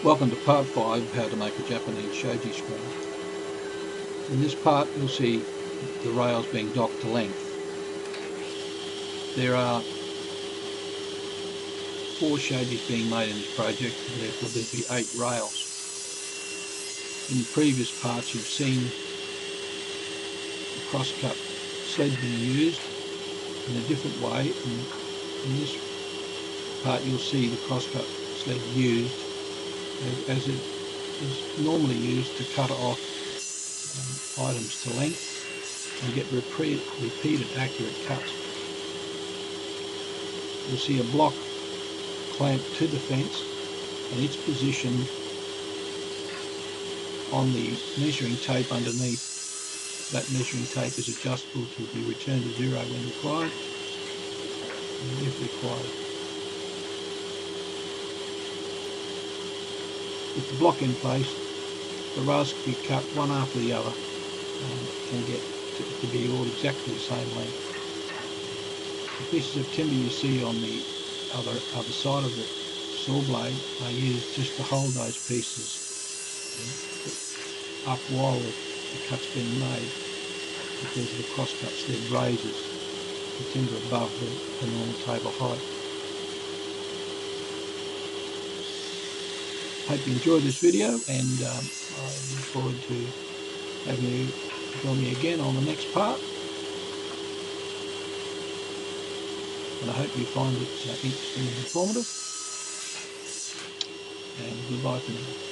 Welcome to part 5 of how to make a Japanese shoji screen. In this part you'll see the rails being docked to length. There are 4 shojis being made in this project, and therefore there'll be 8 rails. In previous parts you've seen the crosscut sled being used in a different way, and in this part you'll see the crosscut sled used as it is normally used to cut off items to length and get repeated accurate cuts. You'll see a block clamped to the fence, and its position on the measuring tape underneath. That measuring tape is adjustable to be returned to 0 when required, and if required. With the block in place, the rails can be cut one after the other and get to be all exactly the same length. The pieces of timber you see on the other side of the saw blade are used just to hold those pieces up while the cut's being made, because the crosscut sled raises the timber above the normal table height. Hope you enjoyed this video, and I look forward to having you join me again on the next part. And I hope you find it interesting and informative. And goodbye for now.